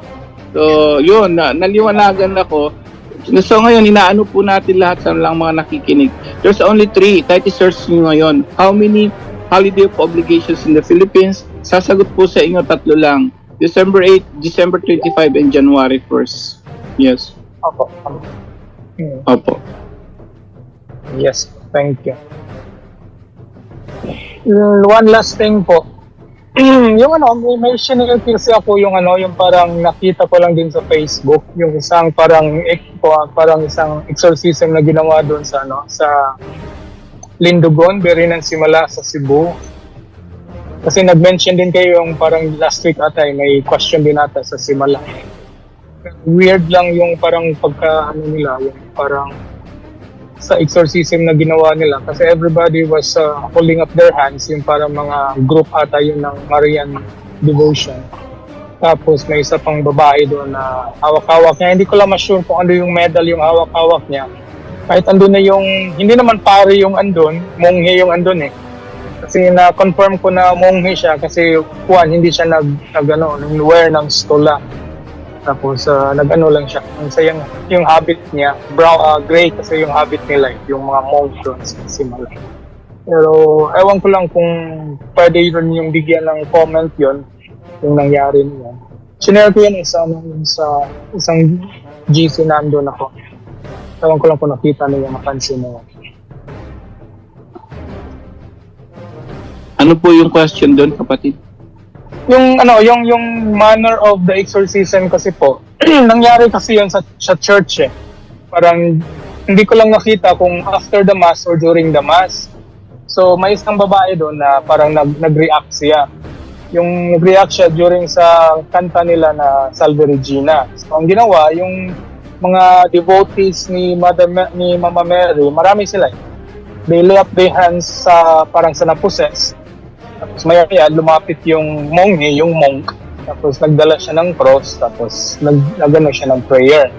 So yun, naliwanagan ako. So ngayon inaano po natin lahat sa lang mga nakikinig. There's only 3. Kahit i-search niyo ngayon. How many holiday of obligations in the Philippines? Sasagot po sa inyo 3 lang. December 8, December 25, and January 1st. Yes. Opo. Yes, thank you. One last thing po. Yung may sinil kasi ako yung yung parang nakita ko lang din sa Facebook, yung isang parang isang exorcism na ginawa doon sa sa Lindogon, Berinan Simala sa Cebu. Kasi nag-mention din kayo yung parang last week ata, may question din ata sa Simala. Weird lang yung parang nila, yung parang sa exorcism na ginawa nila. Kasi everybody was holding up their hands, yung parang mga group ata yun ng Marian devotion. Tapos may isa pang babae doon na hawak-hawak niya. Hindi ko lang ma-sure kung ano yung medal yung hawak-hawak niya. Kahit andun na yung, hindi naman pare yung andun, monghe yung andun Kasi na-confirm ko na monghe siya kasi hindi siya nag-wear ng stola. Tapos lang siya. Ang sayang yung habit niya, brown, gray kasi yung habit nila, yung mga monk doon sa Simala. Pero ewan ko lang kung pwede yun yung bigyan ng comment yun, yung nangyari niya. Sinare ko yan sa isang GC na andun ako. Ewan ko lang kung nakita niya, mapansin niya. Ano po yung question doon, kapatid? Yung manner of the exorcism kasi po, nangyari kasi yun sa church Parang hindi ko lang nakita kung after the mass or during the mass. So may isang babae doon na parang nag-react siya. Yung nag-react siya during sa kanta nila na Salve Regina. So ang ginawa, yung mga devotees ni Mama Mary, marami sila. They lay up their hands parang sa na-possess. Tapos maya lumapit yung monghe, yung monk. Tapos nagdala siya ng cross, tapos nagano siya ng prayer.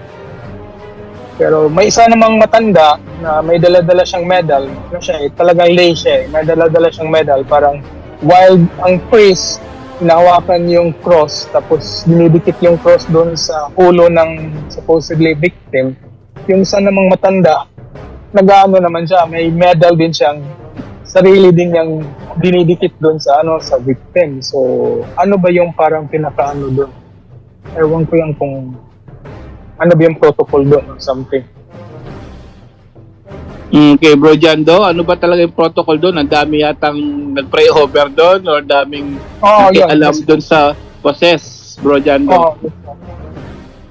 Pero may isa namang matanda na may dala-dala siyang medal. Ano siya, talagang lay siya. May dala-dala siyang medal. Parang while ang priest, hinahawakan yung cross, tapos dinidikit yung cross doon sa ulo ng supposedly victim. Yung isa namang matanda, nag-ano naman siya, may medal din siyang sarili din niyang dinidikit doon sa sa victim. So, ano ba yung parang pinakaano doon? Ewan ko yung kung ano ba yung protocol doon or something. Okay, Bro Jando, ano ba talaga yung protocol doon? Ang dami yatang nag-pray over doon or daming nakialam doon sa process, Bro Jando? Oh,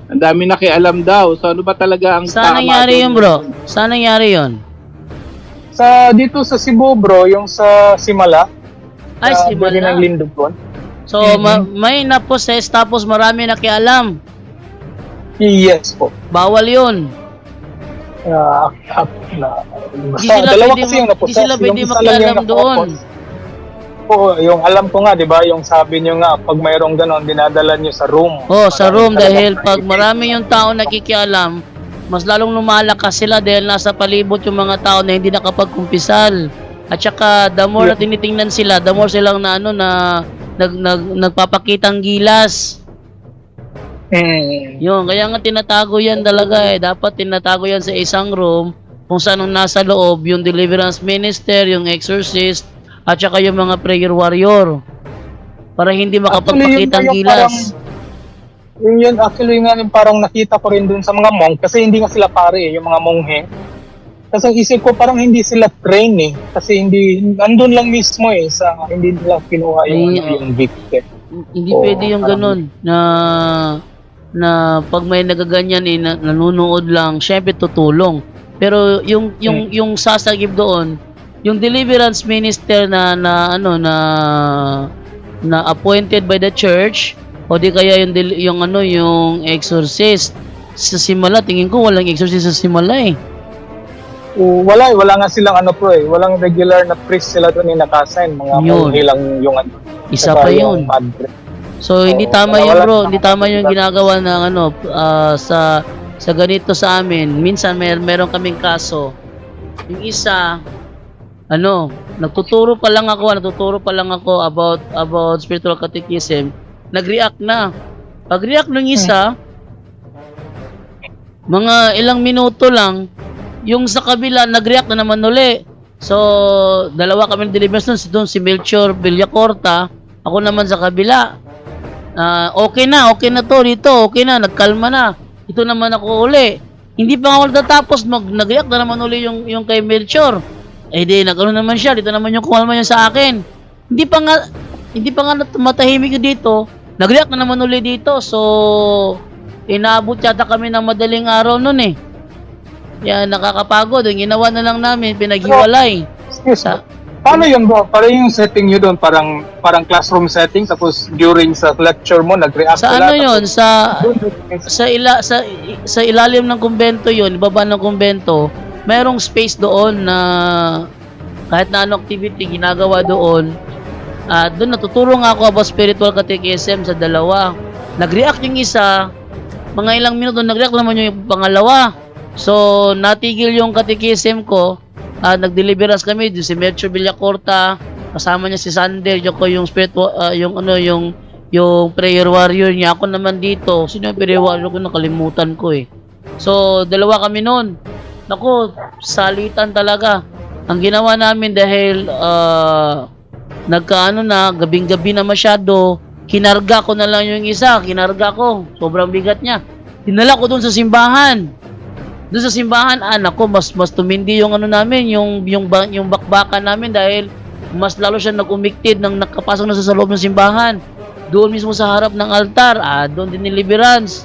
Ang dami nakialam daw. So ano ba talaga ang Saan nangyari doon? yun, bro? Saan nangyari yun? dito sa Cebu, bro, yung sa Simala, Ay, sa Simala. Buri ng Lindogon. So, may na-possess tapos marami nakialam. Yes po. Bawal yun. Basta sila dalawa pwede kasi yung di sila pwede Yung isa lang yung makialam doon. nakapos. Oo, yung alam ko nga, di ba, yung sabi nyo nga, pag mayroong ganon, dinadala nyo sa room. Oh, sa room Para dahil talagang pag marami yung tao nakikialam, mas lalong lumalakas sila dahil nasa palibot yung mga tao na hindi nakapagkumpisal. At saka the more na tinitingnan sila, the more silang na nagpapakitang gilas. Yun, kaya nga tinatago yan talaga eh. Dapat tinatago yan sa isang room kung saan ang nasa loob yung deliverance minister, yung exorcist, at saka yung mga prayer warrior. Para hindi makapagpakitang gilas. Yun actually nga yung parang nakita ko rin dun sa mga monk kasi hindi nga sila pare yung mga monghe. Kasi ang isip ko parang hindi sila train kasi andun lang mismo sa hindi nila kinuha yung victim. Hindi pwede yung ganun na pag may nagaganyan nanonood lang, syempre tutulong. Pero yung sasagip doon, yung deliverance minister na appointed by the church o di kaya yung exorcist sa Simala, tingin ko walang exorcist sa Simala eh. Wala nga silang walang regular na priest sila doon naka-assign, mga monghe lang yung isa pa yun. Padre. So hindi tama yun, bro. Hindi tama yung ginagawa ng sa ganito sa amin. Minsan meron kaming kaso. Yung isa nagtuturo pa lang ako about spiritual catechism. Nag-react na. Pag-react ng isa, mga ilang minuto lang, yung sa kabila nag-react na naman uli. So, dalawa kami ng deliverance doon si Melchor Villacorta, ako naman sa kabila. Okay na to dito, okay na, nagkalma na. Ito naman ako uli. Hindi pa ako natatapos, nag-react na naman uli yung kay Melchor. Nagano naman siya, dito naman yung kumalma niya sa akin. Hindi pa nga matahimik dito, nag-react na naman uli dito. So, inaabot yata kami ng madaling araw nun eh. Yan, nakakapagod. Yung ginawa na lang namin, pinaghiwalay. Excuse me. Paano yun, bro? Parang yung setting nyo doon, parang classroom setting, tapos during sa lecture mo, nag-react sa sila, yun? Sa ilalim ng kumbento yun, ibaba ng kumbento, mayroong space doon na kahit na ano activity ginagawa doon. Doon natuturo nga ako about spiritual catechism sa dalawa. Nag-react yung isa, mga ilang minuto nag-react naman yung pangalawa. So, natigil yung catechism ko. Nag-deliverance kami, si Melchor Villacorta, kasama niya si Sander, yung spiritual, yung prayer warrior niya. Ako naman dito. Sino yung prayer warrior ko? Nakalimutan ko eh. So, dalawa kami noon. Naku, salitan talaga. Ang ginawa namin dahil gabing-gabi na masyado, kinarga ko na lang yung isa. Sobrang bigat niya. Dinala ko doon sa simbahan. Doon sa simbahan, nako, mas tumindi yung namin, yung bakbakan namin dahil mas lalo siya nag-umiktid nang nakapasok na sa loob ng simbahan. Doon mismo sa harap ng altar, doon din deliverance.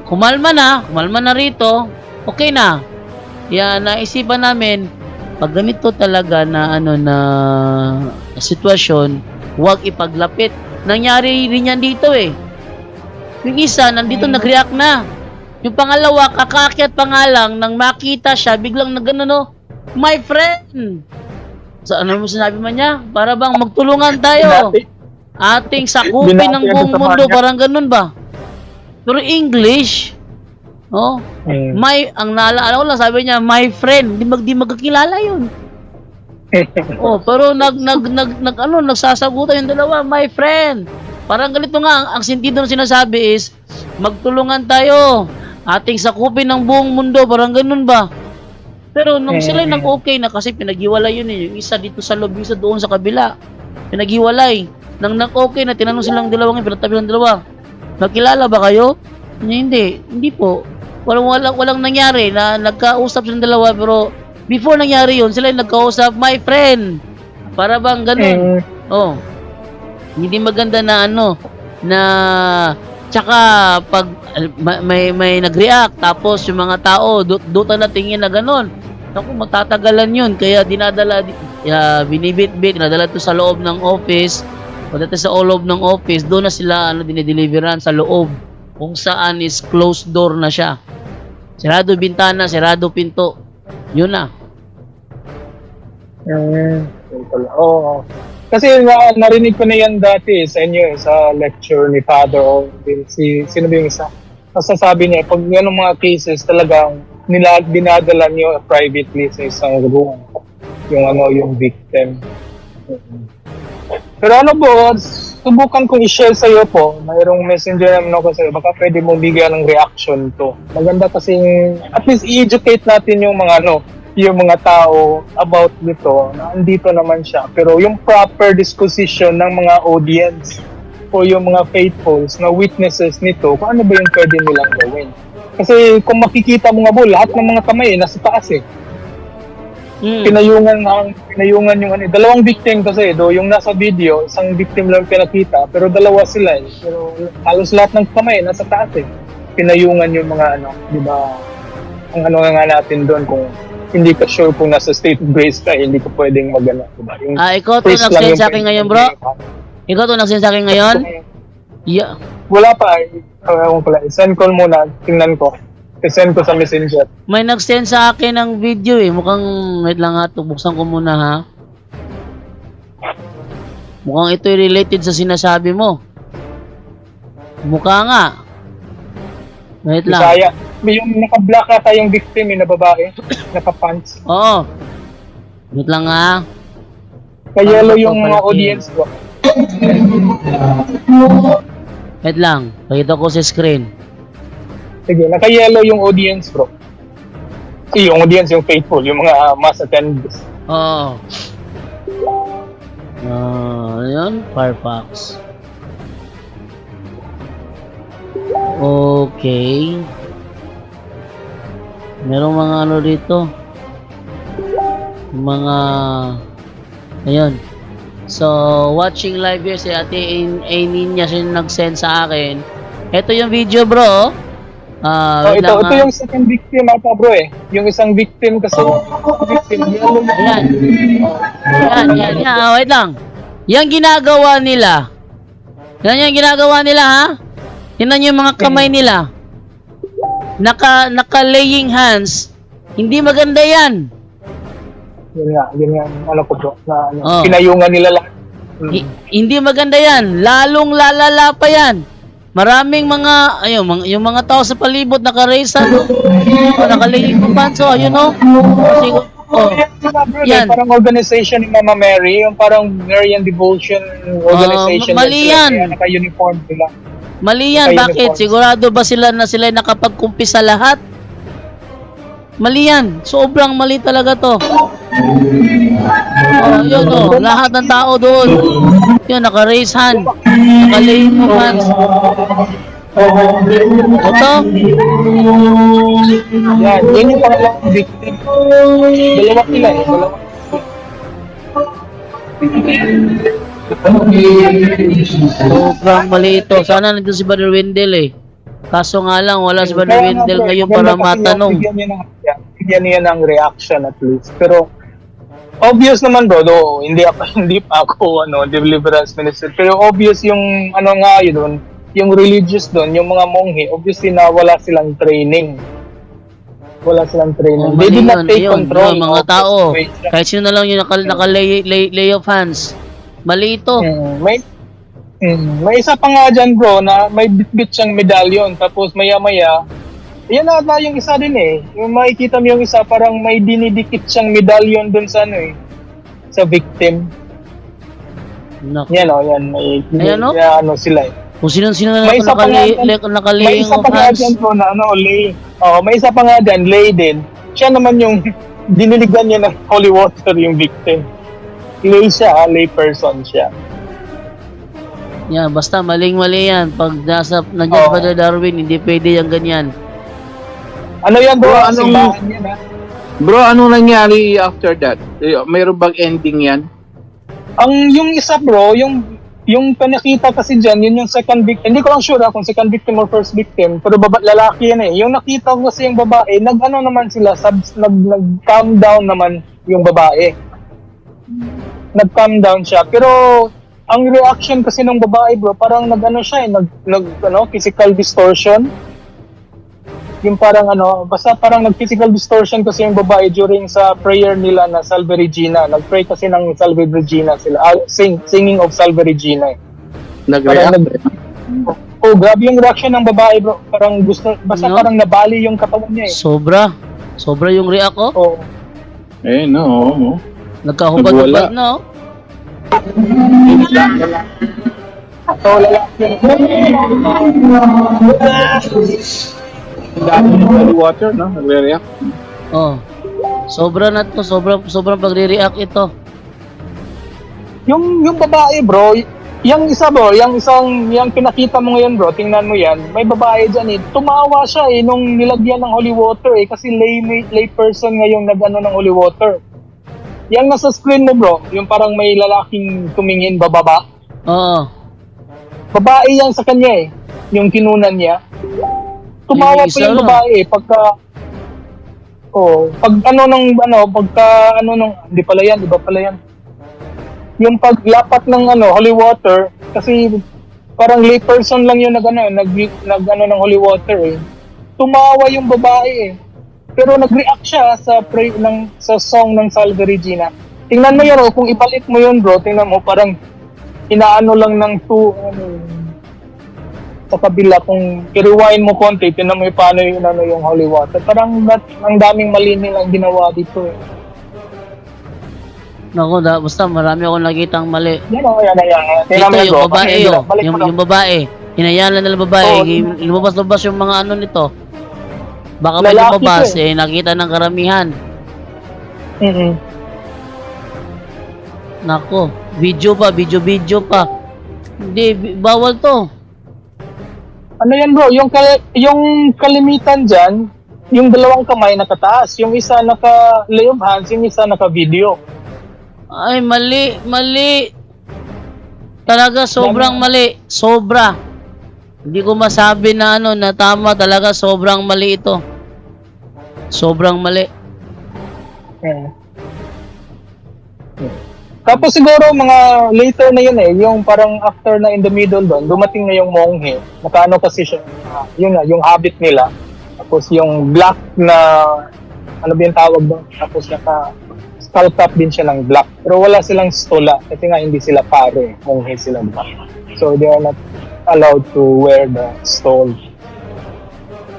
Kumalma na rito, okay na. Yan, naisipan namin, pag ganito talaga na sitwasyon, huwag ipaglapit. Nangyari rin yan dito eh. Yung isa, nandito nag-react na. Yung pangalawa, kakaakyat pa nga lang, nang makita siya, biglang my friend! So, ano mo sinabi man niya? Para bang magtulungan tayo. Ating sakupin ng buong mundo, parang ganun ba? Pero English, Oh, Mm. ang naalala ko lang, sabi niya, my friend, di magkakilala yun. Oh, pero nagsasagutan yung dalawa, my friend. Parang ganito nga, ang sentido ng sinasabi is, magtulungan tayo, ating sakupin ng buong mundo, parang ganun ba? Pero nung sila nag-okay na kasi pinaghiwalay yun eh, yung isa dito sa loob, yung isa doon sa kabila, pinaghiwalay. Nang nag-okay na, tinanong silang dalawang, pinatabi ng dalawa, magkilala ba kayo? Hindi po. Walang nangyari na nagkausap silang dalawa, pero before nangyari yun, sila yung nagkausap, my friend. Para bang ganun. Oh. Hindi maganda na na tsaka pag may nag-react tapos yung mga tao duta na tingin na ganun. Naku, matatagalan yun. Kaya binibit-bit, dinadala to sa loob ng office. Pagdating sa loob ng office, doon na sila dinideliveran sa loob. Kung saan is closed door na siya. Sirado bintana, sirado pinto. Yun na. Yun pala. Oo. Kasi narinig ko na yan dati sa inyo, sa lecture ni Father Oldin. Sino ba yung isa? Nasasabi niya, pag yan mga cases talagang dinadala niyo privately sa isang room. Yung victim. Pero subukan kong i-share sa iyo po. Mayroong messenger naman ako sa iyo. Baka pwede mong bigyan ng reaction to. Maganda kasi at least i-educate natin yung mga tao about nito, na andito naman siya. Pero yung proper disposition ng mga audience o yung mga faithfuls na witnesses nito, kung ano ba yung pwede nilang gawin. Kasi kung makikita mo nga po, lahat ng mga kamay nasa taas eh. Pinayungan yung dalawang victim kasi yung nasa video, isang victim lang pinakita, pero dalawa sila eh. Pero halos lahat ng kamay nasa taas eh. Pinayungan yung mga di ba? Ang nga natin doon kung hindi ka sure kung nasa state of grace ka, hindi ka pwedeng magana. Diba? Ikaw to nag-send sa akin ngayon, bro? Ikaw to nag-send sa akin ngayon? Yeah. Wala pa. I-send ko muna. Tingnan ko. I-send ko sa messenger. May nag-send sa akin ng video eh. Mukhang, wait lang ha. Buksan ko muna ha. Mukhang ito related sa sinasabi mo. Mukha nga. Wait lang. Bisaya. Yung naka-black ata yung victim na babae. Naka-pants. Oo. Wait lang ha. Ka-yellow yung mga audience ko. Wait lang. Pakita ko sa screen. Sige, naka-yellow yung audience bro. Yung audience, yung faithful, yung mga mass attendees. Oo. Ayan. Firefox. Okay. Merong mga dito. Mga ayun. So, watching live here si Ate Ainin niya siya nag-send sa akin. Ito yung video, bro. Ito yung second victim ata bro eh. Yung isang victim kasi victim. Yan. Wait lang. Yan ginagawa nila. Yan yung ginagawa nila ha. Tingnan yung mga kamay nila. Naka-laying hands. Hindi maganda yan. Yun nga, ano ko bro, na pinayungan nila lahat. Hindi maganda yan. Lalong lalala pa yan. Maraming mga, yung mga tao sa palibot naka-raise naka-laying hands. Ayun yan. Parang organization ni Mama Mary, yung parang Marian Devotion organization. Mali yan. Naka-uniform sila. Mali yan. Bakit? Sigurado ba sila nakapagkumpisa lahat? Mali yan. Sobrang mali talaga to. Yun lahat ng tao doon. Yun, naka-raise hand. Naka-laying hands. Ito? Yan, yun yung pangalawang victim. Dalawa sila eh. Sobrang mali ito. Sana nandito si Brother Wendell eh. Kaso nga lang, wala si Brother Wendell ngayon para matanong. Bigyan niya ng reaction at least. Pero, obvious naman bro, hindi pa ako deliverance minister. Pero obvious yung yun, yung religious doon, yung mga monghe, obviously na wala silang training. They did not take control. Mga tao, kahit sino na lang yung naka-lay of hands. Mali ito. May isa pa nga dyan bro, na may bitbit siyang medalyon. Tapos maya-maya, yan ata yung isa din eh. Yung makikita mo yung isa, parang may dinidikit siyang medallion dun sa ano eh, sa victim. Nako. Yan o, yan. May, Ayan, no? kaya ano sila eh. Kung sino-sino na May isa pa nga dyan. May nakalaying isa of pa nga hands. dyan bro na ano, lay. Oh, may isa pa nga dyan, lay din. Siya naman yung diniligan niya ng holy water yung victim. Lay siya, lay person siya. Yan, basta maling-mali yan. Pag nandiyan Oo. Brother Darwin, hindi pwede yung ganyan. Ano yan bro? Bro, anong- Simbahan yan ha? Bro, anong nangyari after that? Mayroon bang ending yan? Yung isa bro, yung pinakita kasi dyan, yun yung second victim. Hindi ko lang sure kung second victim or first victim, pero lalaki yan eh. Yung nakita ko kasi yung babae, nag-ano naman sila, nag-calm down naman yung babae. Nag-calm down siya. Pero ang reaction kasi ng babae bro, parang nag-ano siya eh, physical distortion. Yung parang basta parang nag-physical distortion kasi yung babae during sa prayer nila na Salve Regina. Nag-pray kasi ng Salve Regina sila. Singing of Salve Regina. Nag-react? Oh, grabe yung reaction ng babae bro. Parang basta No? parang nabali yung katawan niya eh. Sobra. Sobra yung react ko. Oh. No. Nagkahubad-hubad na, oh. So, lalaki. Dami ng holy water, no? Nagre-react. Oh. Sobra na to, sobrang pagre-react ito. Yung babae bro, yung isa bro, yung pinakita mo ngayon bro, tingnan mo yan, may babae dyan eh, tumawa siya eh nung nilagyan ng holy water eh, kasi lay person ngayong nag-ano ng holy water. Yang nasa screen mo bro, yung parang may lalaking tumingin bababa, Oo. babae yan sa kanya eh, yung kinunan niya. Tumawa Yung po isa yung lang. babae pagka hindi pala yan, iba pala yan. Yung paglapat ng holy water, kasi parang lay person lang yung nag ng holy water eh. Tumawa yung babae eh. Pero nag-react siya sa sa song ng Salve Regina. Tingnan mo yun, kung ibalik mo yun bro, tingnan mo parang inaano lang ng sa kabila, kung i-rewind mo konti, tingnan mo yung paano yung holy water. Parang ang daming mali nilang ginawa dito eh. Naku, basta marami akong nakitang mali. Yan. Tingnan Ito mo yan, yung bro. babae, oh. Balik mo lang. Yung babae. Hinayalan nila babae. Oo. Lumabas-labas yung mga nito. Baka may Lalaki lumabas, to, nakita ng karamihan. Mm-mm. Nako, video pa. Hindi, bawal to. Ano yan bro, yung kalimitan dyan, yung dalawang kamay nakataas, yung isa naka-lay of hands, yung isa naka-video. Ay, mali. Talaga, sobrang mali. Sobra. Hindi ko masabi na na tama. Talaga, sobrang mali ito. Sobrang mali. Tapos siguro mga later na yun yung parang after na in the middle doon, dumating na yung monghe. Nakaano kasi siya, yun nga, yung habit nila. Tapos yung black na, ano ba yung tawag doon? Tapos skull cap din siya ng black. Pero wala silang stola kasi nga hindi sila pare, monghe sila diba? So they are not allowed to wear the stole.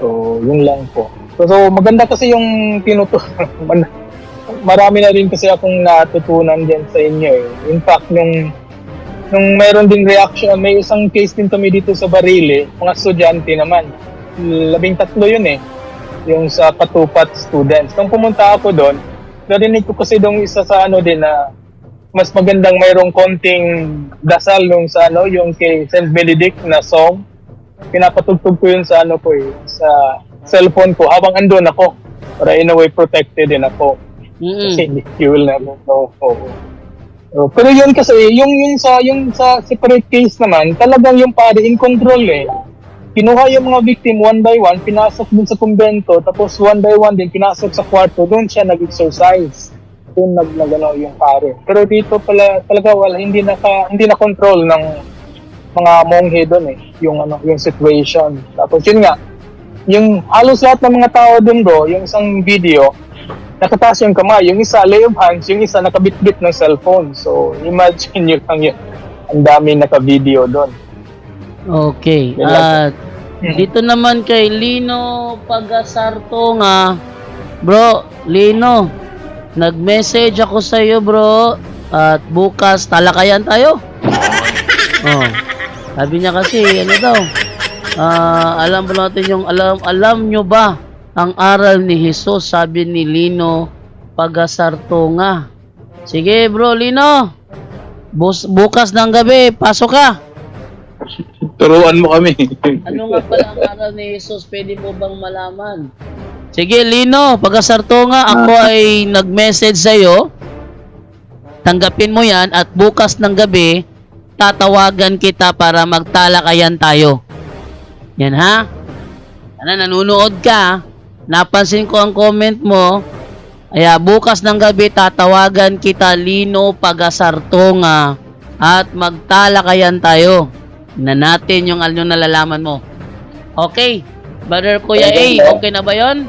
So yun lang po. So maganda kasi yung tinutunan. Marami na rin kasi akong natutunan din sa inyo eh. In fact, nung meron ding reaction, may isang case din kami dito sa Barile, mga estudyante naman. 13 yun eh, yung sa Patupat students. Nung pumunta ako doon, narinig ko kasi doon isa sa din na mas magandang mayroong konting dasal nung sa yung kay St. Benedict na song. Pinapatugtog ko yun sa sa cellphone ko habang andun ako. Para in a way protected din ako. Kasi hindi fuel na pero yun kasi yung sa separate case naman talagang yung pare in control eh. Kinuha yung mga victim one by one, pinasok dun sa kumbento, tapos one by one din pinasok sa kwarto, doon siya nag-exercise. Doon nagano yung pare. Pero dito pala talaga wala, hindi na control ng mga monghe doon eh, yung situation. Tapos yun nga, yung halos lahat ng mga tao doon bro, yung isang video nakataas yung kamay, yung isa lay of hands, yung isa nakabitbit ng cellphone. So, imagine nyo lang yun. Ang dami naka-video doon. Okay. Yun lang. Dito naman kay Lino Pagasartonga. Bro, Lino, nag-message ako sa iyo, bro. At bukas talakayan tayo. Oh. Sabi niya kasi, ano daw? Alam ba natin yung alam nyo ba ang aral ni Jesus? Sabi ni Lino Pagasartonga. Sige, bro, Lino. Bukas ng gabi, pasok ka. Turuan mo kami. Ano nga pala ang aral ni Jesus? Pwede mo bang malaman? Sige, Lino, Pagasartonga, ako ay nag-message sa'yo. Tanggapin mo yan at bukas ng gabi, tatawagan kita para magtalakayan tayo. Yan ha? Ano, nanonood ka? Napansin ko ang comment mo. Kaya bukas ng gabi, tatawagan kita, Lino Pagasartonga, at magtalakayan tayo. Na natin yung nalalaman mo. Okay, Brother Kuya A, okay na ba yon?